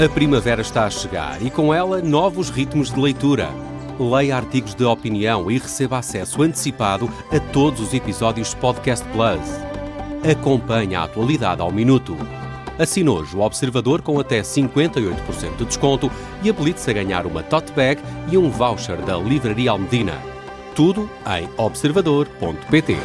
A primavera está a chegar e com ela novos ritmos de leitura. Leia artigos de opinião e receba acesso antecipado a todos os episódios Podcast Plus. Acompanhe a atualidade ao minuto. Assine hoje o Observador com até 58% de desconto e habilite-se a ganhar uma tote bag e um voucher da Livraria Almedina. Tudo em observador.pt.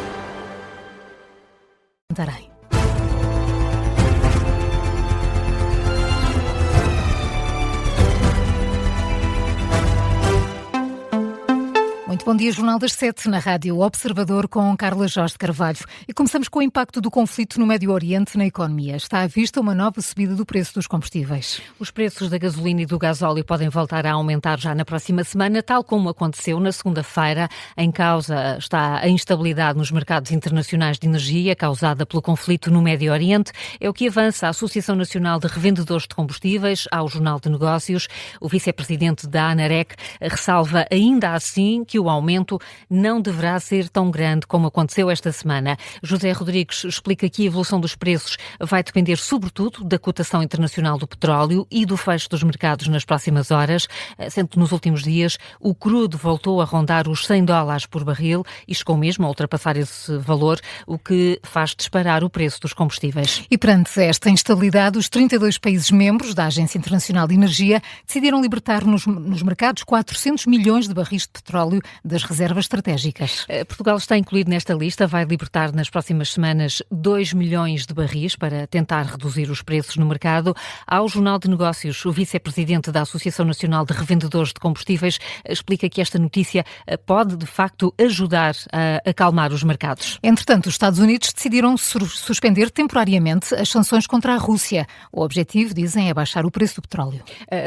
Muito bom dia, Jornal das 7 na Rádio Observador com Carla Jorge de Carvalho. E começamos com o impacto do conflito no Médio Oriente na economia. Está à vista uma nova subida do preço dos combustíveis. Os preços da gasolina e do gasóleo podem voltar a aumentar já na próxima semana, tal como aconteceu na segunda-feira. Em causa está a instabilidade nos mercados internacionais de energia causada pelo conflito no Médio Oriente. É o que avança a Associação Nacional de Revendedores de Combustíveis ao Jornal de Negócios. O vice-presidente da ANAREC ressalva ainda assim que o aumento não deverá ser tão grande como aconteceu esta semana. José Rodrigues explica que a evolução dos preços vai depender sobretudo da cotação internacional do petróleo e do fecho dos mercados nas próximas horas, sendo que nos últimos dias o crudo voltou a rondar os $100 por barril e chegou mesmo a ultrapassar esse valor, o que faz disparar o preço dos combustíveis. E perante esta instabilidade, os 32 países membros da Agência Internacional de Energia decidiram libertar nos mercados 400 milhões de barris de petróleo das reservas estratégicas. Portugal está incluído nesta lista, vai libertar nas próximas semanas 2 milhões de barris para tentar reduzir os preços no mercado. Ao Jornal de Negócios, o vice-presidente da Associação Nacional de Revendedores de Combustíveis explica que esta notícia pode, de facto, ajudar a acalmar os mercados. Entretanto, os Estados Unidos decidiram suspender temporariamente as sanções contra a Rússia. O objetivo, dizem, é baixar o preço do petróleo.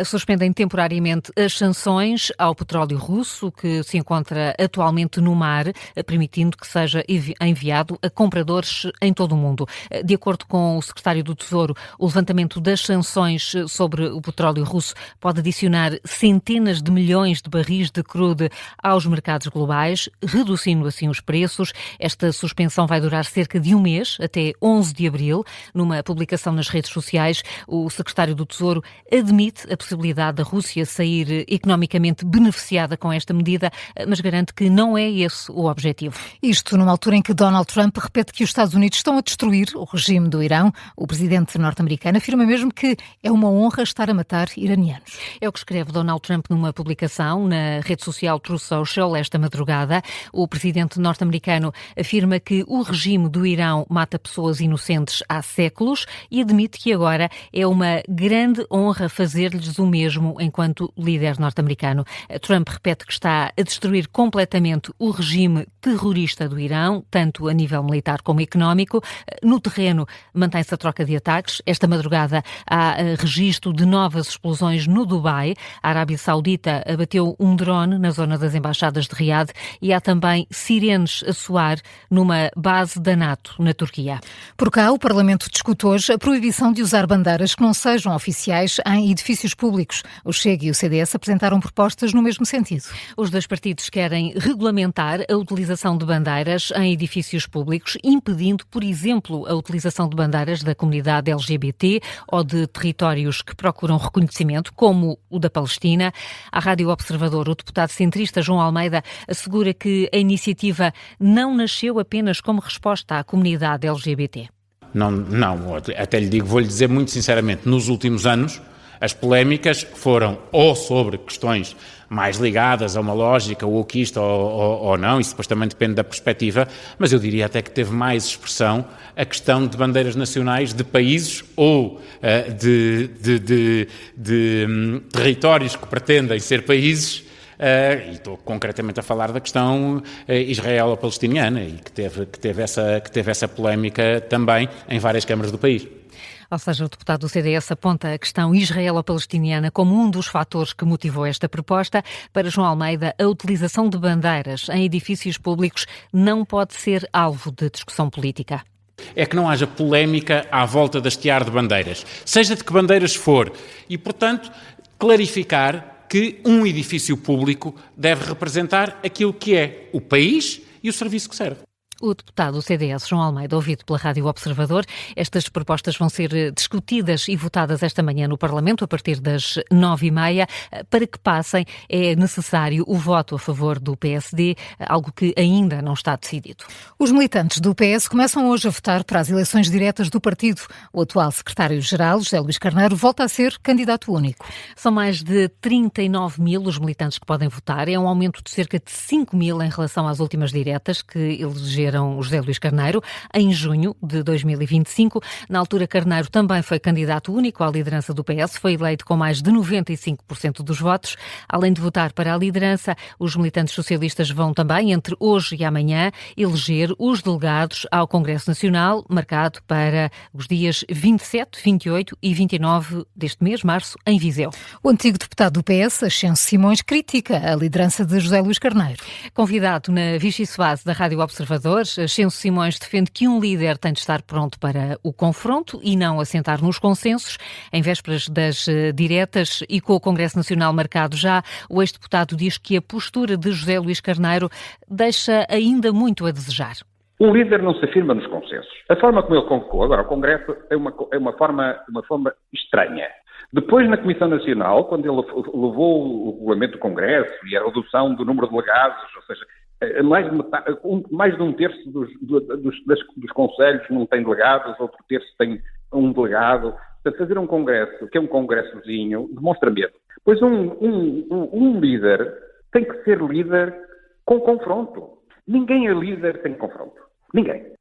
Suspendem temporariamente as sanções ao petróleo russo, que se encontra atualmente no mar, permitindo que seja enviado a compradores em todo o mundo. De acordo com o secretário do Tesouro, o levantamento das sanções sobre o petróleo russo pode adicionar centenas de milhões de barris de crudo aos mercados globais, reduzindo assim os preços. Esta suspensão vai durar cerca de um mês, até 11 de abril. Numa publicação nas redes sociais, o secretário do Tesouro admite a possibilidade da Rússia sair economicamente beneficiada com esta medida, mas garante que não é esse o objetivo. Isto numa altura em que Donald Trump repete que os Estados Unidos estão a destruir o regime do Irão. O presidente norte-americano afirma mesmo que é uma honra estar a matar iranianos. É o que escreve Donald Trump numa publicação na rede social Truth Social esta madrugada. O presidente norte-americano afirma que o regime do Irão mata pessoas inocentes há séculos e admite que agora é uma grande honra fazer-lhes o mesmo enquanto líder norte-americano. Trump repete que está a destruir completamente o regime terrorista do Irão, tanto a nível militar como económico. No terreno mantém-se a troca de ataques. Esta madrugada há registro de novas explosões no Dubai. A Arábia Saudita abateu um drone na zona das embaixadas de Riad e há também sirenes a soar numa base da NATO na Turquia. Por cá, o Parlamento discute hoje a proibição de usar bandeiras que não sejam oficiais em edifícios públicos. O Chega e o CDS apresentaram propostas no mesmo sentido. Os dois partidos querem regulamentar a utilização de bandeiras em edifícios públicos, impedindo, por exemplo, a utilização de bandeiras da comunidade LGBT ou de territórios que procuram reconhecimento, como o da Palestina. À Rádio Observador, o deputado centrista João Almeida assegura que a iniciativa não nasceu apenas como resposta à comunidade LGBT. Não, até lhe digo, vou-lhe dizer muito sinceramente, nos últimos anos as polémicas foram ou sobre questões mais ligadas a uma lógica wokeista ou não, isso depois também depende da perspectiva, mas eu diria até que teve mais expressão a questão de bandeiras nacionais de países ou de territórios que pretendem ser países, e estou concretamente a falar da questão israelo-palestiniana, e que teve essa polémica também em várias câmaras do país. Ou seja, o deputado do CDS aponta a questão israelo-palestiniana como um dos fatores que motivou esta proposta. Para João Almeida, a utilização de bandeiras em edifícios públicos não pode ser alvo de discussão política. É que não haja polémica à volta da hastear de bandeiras, seja de que bandeiras for, e, portanto, clarificar que um edifício público deve representar aquilo que é o país e o serviço que serve. O deputado do CDS, João Almeida, ouvido pela Rádio Observador. Estas propostas vão ser discutidas e votadas esta manhã no Parlamento a partir das 9h30. Para que passem, é necessário o voto a favor do PSD, algo que ainda não está decidido. Os militantes do PS começam hoje a votar para as eleições diretas do partido. O atual secretário-geral, José Luís Carneiro, volta a ser candidato único. São mais de 39 mil os militantes que podem votar. É um aumento de cerca de 5 mil em relação às últimas diretas que elegeram o José Luís Carneiro em junho de 2025. Na altura, Carneiro também foi candidato único à liderança do PS, foi eleito com mais de 95% dos votos. Além de votar para a liderança, os militantes socialistas vão também, entre hoje e amanhã, eleger os delegados ao Congresso Nacional, marcado para os dias 27, 28 e 29 deste mês, março, em Viseu. O antigo deputado do PS, Ascenso Simões, critica a liderança de José Luís Carneiro. Convidado na Vichy Soase da Rádio Observador, Ascenso Simões defende que um líder tem de estar pronto para o confronto e não assentar nos consensos. Em vésperas das diretas e com o Congresso Nacional marcado já, o ex-deputado diz que a postura de José Luís Carneiro deixa ainda muito a desejar. Um líder não se afirma nos consensos. A forma como ele convocou agora o Congresso é uma forma estranha. Depois, na Comissão Nacional, quando ele levou o regulamento do Congresso e a redução do número de delegados, ou seja, mais de um terço dos conselhos não tem delegados, outro terço tem um delegado. Portanto, fazer um congresso, que é um congressozinho, demonstra medo. Pois um líder tem que ser líder com confronto. Ninguém é líder sem confronto. Ninguém.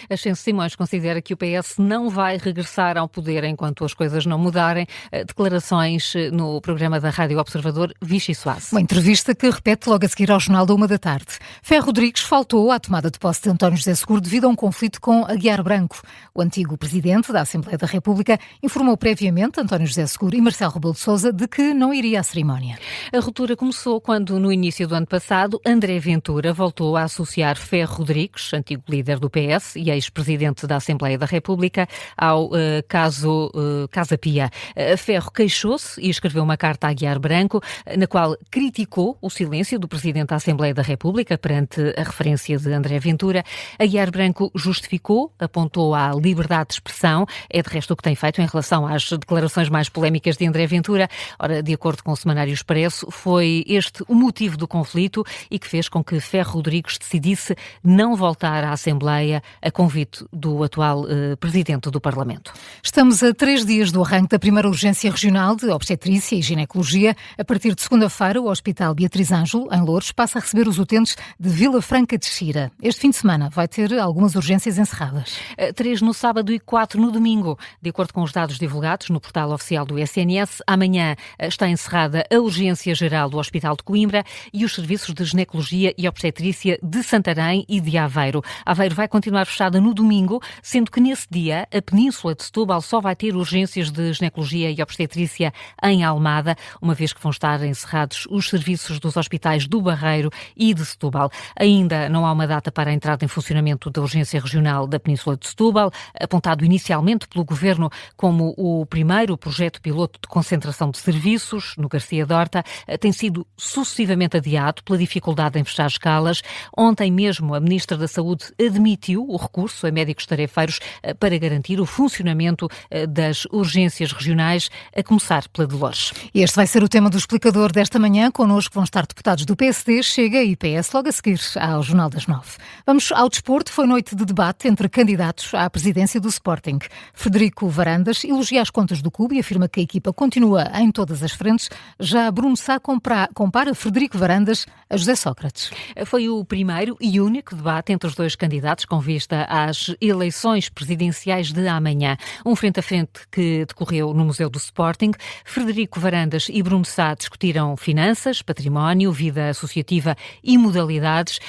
Ascenso Simões considera que o PS não vai regressar ao poder enquanto as coisas não mudarem. Declarações no programa da Rádio Observador, Vichy Soase. Uma entrevista que repete logo a seguir ao Jornal da 13h. Ferro Rodrigues faltou à tomada de posse de António José Seguro devido a um conflito com Aguiar Branco. O antigo presidente da Assembleia da República informou previamente António José Seguro e Marcelo Rebelo de Sousa de que não iria à cerimónia. A ruptura começou quando, no início do ano passado, André Ventura voltou a associar Ferro Rodrigues, antigo líder do PS e ex-presidente da Assembleia da República, ao caso Casa Pia. Ferro queixou-se e escreveu uma carta a Aguiar Branco, na qual criticou o silêncio do presidente da Assembleia da República perante a referência de André Ventura. Aguiar Branco justificou, apontou à liberdade de expressão, é de resto o que tem feito em relação às declarações mais polémicas de André Ventura. Ora, de acordo com o Semanário Expresso, foi este o motivo do conflito e que fez com que Ferro Rodrigues decidisse não voltar à Assembleia a convite do atual Presidente do Parlamento. Estamos a 3 dias do arranque da primeira urgência regional de obstetrícia e ginecologia. A partir de segunda-feira, o Hospital Beatriz Ângelo, em Loures, passa a receber os utentes de Vila Franca de Xira. Este fim de semana vai ter algumas urgências encerradas. 3 no sábado e 4 no domingo. De acordo com os dados divulgados no portal oficial do SNS, amanhã está encerrada a urgência geral do Hospital de Coimbra e os serviços de ginecologia e obstetrícia de Santarém e de Aveiro. Aveiro vai continuar fechada no domingo, sendo que nesse dia a Península de Setúbal só vai ter urgências de ginecologia e obstetrícia em Almada, uma vez que vão estar encerrados os serviços dos hospitais do Barreiro e de Setúbal. Ainda não há uma data para a entrada em funcionamento da urgência regional da Península de Setúbal, apontado inicialmente pelo Governo como o primeiro projeto piloto de concentração de serviços no Garcia Dorta, tem sido sucessivamente adiado pela dificuldade em fechar escalas. Ontem mesmo a Ministra da Saúde admitiu o recurso a médicos tarefeiros para garantir o funcionamento das urgências regionais, a começar pela de Loures. Este vai ser o tema do explicador desta manhã. Connosco vão estar deputados do PSD, Chega e PS, logo a seguir ao Jornal das 9. Vamos ao desporto. Foi noite de debate entre candidatos à presidência do Sporting. Frederico Varandas elogia as contas do clube e afirma que a equipa continua em todas as frentes. Já Bruno Sá compara Frederico Varandas a José Sócrates. Foi o primeiro e único debate entre os dois candidatos com vista às eleições presidenciais de amanhã. Um frente a frente que decorreu no Museu do Sporting. Frederico Varandas e Bruno Sá discutiram finanças, património, vida associativa e modalidades.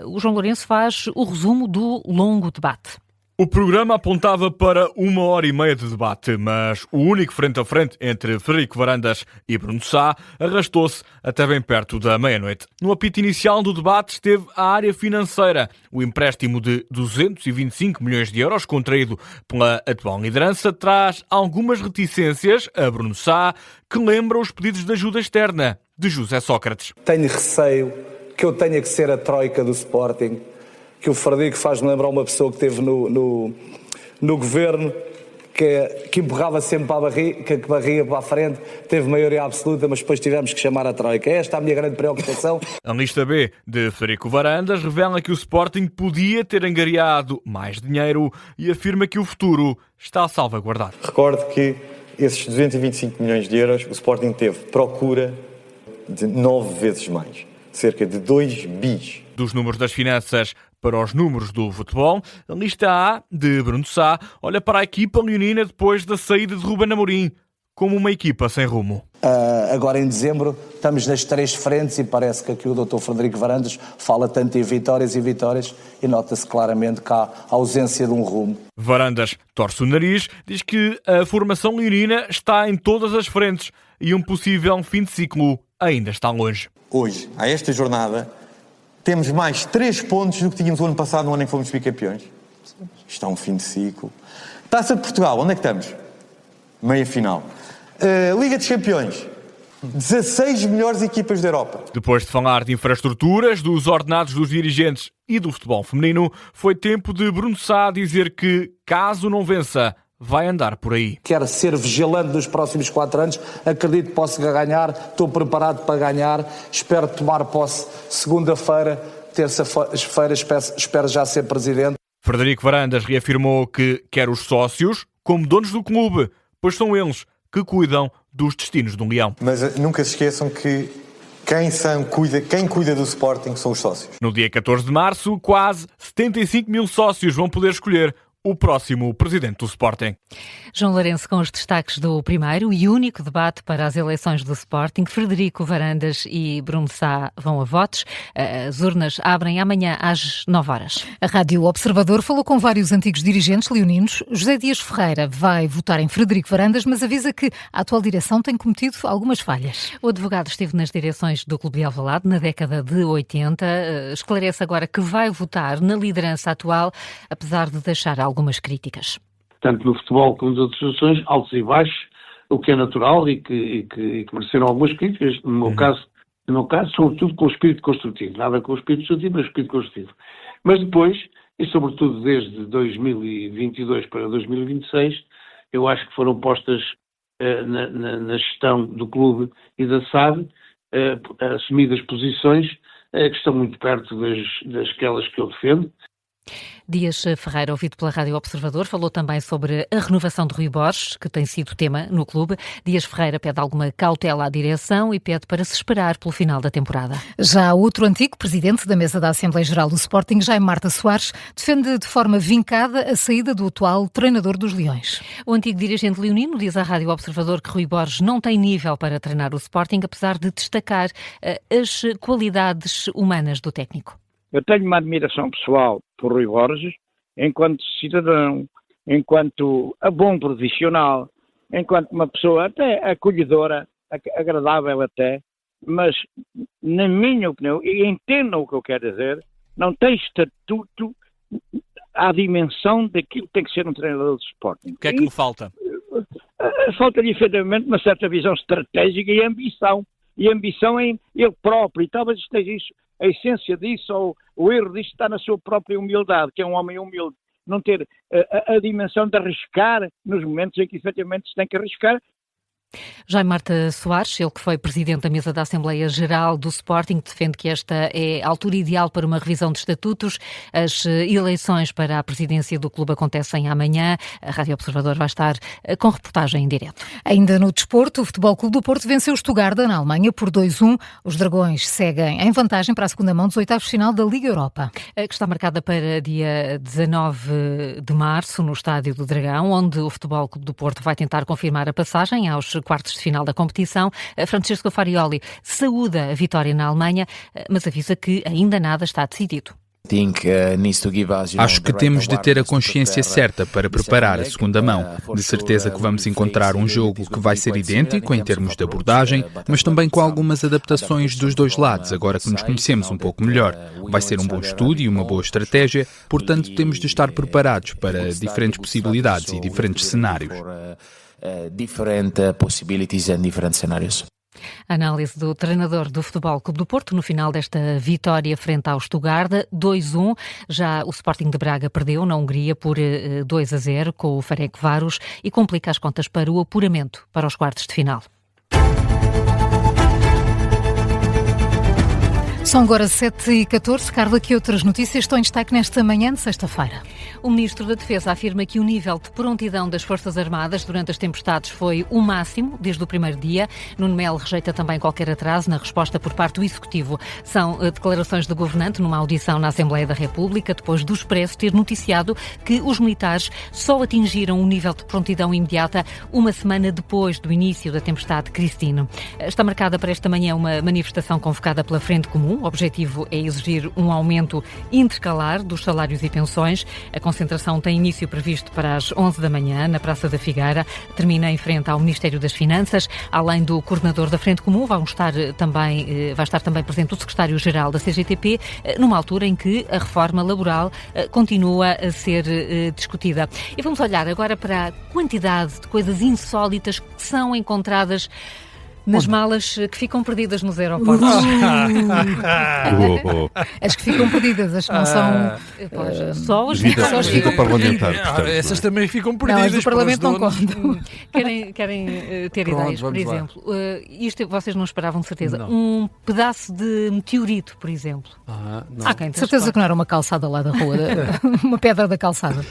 O João Lourenço faz o resumo do longo debate. O programa apontava para 1h30 de debate, mas o único frente a frente entre Frederico Varandas e Bruno Sá arrastou-se até bem perto da meia-noite. No apito inicial do debate esteve a área financeira. O empréstimo de 225 milhões de euros, contraído pela atual liderança, traz algumas reticências a Bruno Sá, que lembra os pedidos de ajuda externa de José Sócrates. Tenho receio que eu tenha que ser a troika do Sporting, que o Frederico faz-me lembrar uma pessoa que esteve no governo, que empurrava sempre para a barriga para a frente, teve maioria absoluta, mas depois tivemos que chamar a Troika. Esta é a minha grande preocupação. A lista B de Frederico Varandas revela que o Sporting podia ter angariado mais dinheiro e afirma que o futuro está salvaguardado. Recordo que esses 225 milhões de euros o Sporting teve procura de 9 vezes mais, cerca de 2 bis. Dos números das finanças para os números do futebol, a lista A de Bruno Sá olha para a equipa leonina depois da saída de Ruben Amorim, como uma equipa sem rumo. Agora em dezembro estamos nas 3 frentes e parece que aqui o Dr. Frederico Varandas fala tanto em vitórias e nota-se claramente que há ausência de um rumo. Varandas torce o nariz, diz que a formação leonina está em todas as frentes e um possível fim de ciclo ainda está longe. Hoje, a esta jornada, temos mais 3 pontos do que tínhamos o ano passado, no ano em que fomos bicampeões. Isto é um fim de ciclo. Taça de Portugal, onde é que estamos? Meia final. Liga dos Campeões. 16 melhores equipas da Europa. Depois de falar de infraestruturas, dos ordenados dos dirigentes e do futebol feminino, foi tempo de Bruno Sá dizer que, caso não vença, vai andar por aí. Quero ser vigilante nos próximos 4 anos, acredito que posso ganhar, estou preparado para ganhar, espero tomar posse segunda-feira, terça-feira espero já ser presidente. Frederico Varandas reafirmou que quer os sócios como donos do clube, pois são eles que cuidam dos destinos do Leão. Mas nunca se esqueçam que quem cuida do Sporting são os sócios. No dia 14 de março, quase 75 mil sócios vão poder escolher o próximo presidente do Sporting. João Lourenço com os destaques do primeiro e único debate para as eleições do Sporting. Frederico Varandas e Bruno Sá vão a votos. As urnas abrem amanhã às 9 horas. A Rádio Observador falou com vários antigos dirigentes leoninos. José Dias Ferreira vai votar em Frederico Varandas, mas avisa que a atual direção tem cometido algumas falhas. O advogado esteve nas direções do Clube de Alvalade na década de 80. Esclarece agora que vai votar na liderança atual, apesar de deixar algumas críticas. Tanto no futebol como nas outras situações, altos e baixos, o que é natural e que mereceram algumas críticas. No meu caso, sobretudo com o espírito construtivo. Nada com o espírito destrutivo, mas o espírito construtivo. Mas depois, e sobretudo desde 2022 para 2026, eu acho que foram postas na gestão do clube e da SAD assumidas posições que estão muito perto daquelas que eu defendo. Dias Ferreira, ouvido pela Rádio Observador, falou também sobre a renovação de Rui Borges, que tem sido tema no clube. Dias Ferreira pede alguma cautela à direção e pede para se esperar pelo final da temporada. Já outro antigo presidente da mesa da Assembleia Geral do Sporting, Jaime Marta Soares, defende de forma vincada a saída do atual treinador dos Leões. O antigo dirigente leonino diz à Rádio Observador que Rui Borges não tem nível para treinar o Sporting, apesar de destacar as qualidades humanas do técnico. Eu tenho uma admiração pessoal por Rui Borges, enquanto cidadão, enquanto bom profissional, enquanto uma pessoa até acolhedora, agradável até, mas, na minha opinião, e entendam o que eu quero dizer, não tem estatuto à dimensão daquilo que tem que ser um treinador de Sporting. O que é que lhe falta? Falta-lhe efetivamente uma certa visão estratégica e ambição. E ambição em ele próprio, e talvez esteja isso, a essência disso, ou o erro disso está na sua própria humildade, que é um homem humilde, não ter a dimensão de arriscar nos momentos em que efetivamente se tem que arriscar. Jaime Marta Soares, ele que foi presidente da mesa da Assembleia Geral do Sporting, defende que esta é a altura ideal para uma revisão de estatutos. As eleições para a presidência do clube acontecem amanhã. A Rádio Observador vai estar com reportagem em direto. Ainda no desporto, o Futebol Clube do Porto venceu o Stuttgart na Alemanha por 2-1. Os Dragões seguem em vantagem para a segunda mão dos oitavos de final da Liga Europa. Que está marcada para dia 19 de março no Estádio do Dragão, onde o Futebol Clube do Porto vai tentar confirmar a passagem aos quartos de final da competição. Francisco Farioli saúda a vitória na Alemanha, mas avisa que ainda nada está decidido. Acho que temos de ter a consciência certa para preparar a segunda mão. De certeza que vamos encontrar um jogo que vai ser idêntico em termos de abordagem, mas também com algumas adaptações dos dois lados, agora que nos conhecemos um pouco melhor. Vai ser um bom estudo e uma boa estratégia, portanto temos de estar preparados para diferentes possibilidades e diferentes cenários. A análise do treinador do Futebol Clube do Porto no final desta vitória frente ao Stuttgart, 2-1. Já o Sporting de Braga perdeu na Hungria por 2-0 com o Ferencváros e complica as contas para o apuramento para os quartos de final. São agora 7h14. Carla, que outras notícias estão em destaque nesta manhã de sexta-feira? O Ministro da Defesa afirma que o nível de prontidão das Forças Armadas durante as tempestades foi o máximo desde o primeiro dia. Nuno Melo rejeita também qualquer atraso na resposta por parte do Executivo. São declarações do governante numa audição na Assembleia da República, depois do Expresso ter noticiado que os militares só atingiram o nível de prontidão imediata uma semana depois do início da tempestade Cristine. Está marcada para esta manhã uma manifestação convocada pela Frente Comum. O objetivo é exigir um aumento intercalar dos salários e pensões. A concentração tem início previsto para as 11 da manhã na Praça da Figueira. Termina em frente ao Ministério das Finanças. Além do coordenador da Frente Comum, vai estar também presente o secretário-geral da CGTP, numa altura em que a reforma laboral continua a ser discutida. E vamos olhar agora para a quantidade de coisas insólitas que são encontradas nas malas que ficam perdidas nos aeroportos. As que ficam perdidas, as que não são... Só as que ficam parlamentar. Essas também ficam perdidas. Não, as do Parlamento não contam. Querem ter ideias, por exemplo. Isto vocês não esperavam de certeza. Não. Um pedaço de meteorito, por exemplo. Não. De certeza que não era uma calçada lá da rua, uma pedra da calçada.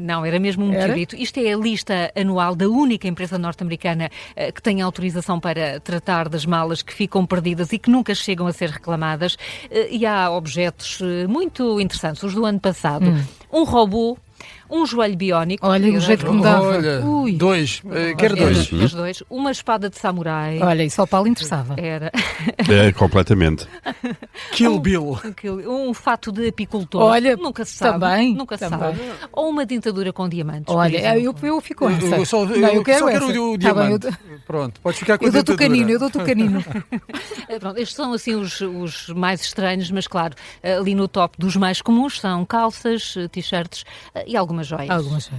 Não, era mesmo um meteorito. Isto é a lista anual da única empresa norte-americana que tem autorização para tratar das malas que ficam perdidas e que nunca chegam a ser reclamadas. E há objetos muito interessantes. Os do ano passado. Um robô, um joelho biónico. Olha, o jeito que me dava. Olha, dois. Quero dois. Uma espada de samurai. Olha, isso ao Paulo interessava. Era. Completamente. Kill Bill. Um fato de apicultor. Olha, nunca se sabe. Nunca se sabe. Ou uma dentadura com diamantes. Olha, eu fico com essa. Eu quero o diamante. Pronto, podes ficar com a dentadura. Eu dou-te o canino. Pronto, estes são assim os mais estranhos, mas claro, ali no top dos mais comuns são calças, t-shirts e algumas joias.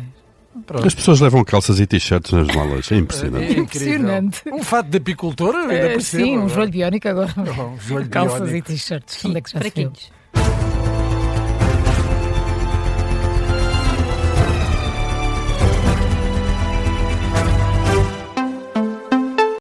Pronto. As pessoas levam calças e t-shirts nas malas, é impressionante. Impressionante. Um fato de apicultor, ainda percebo. Sim, um joelho biónico agora. Joelho calças biónico. E t-shirts. Onde é que já se viu?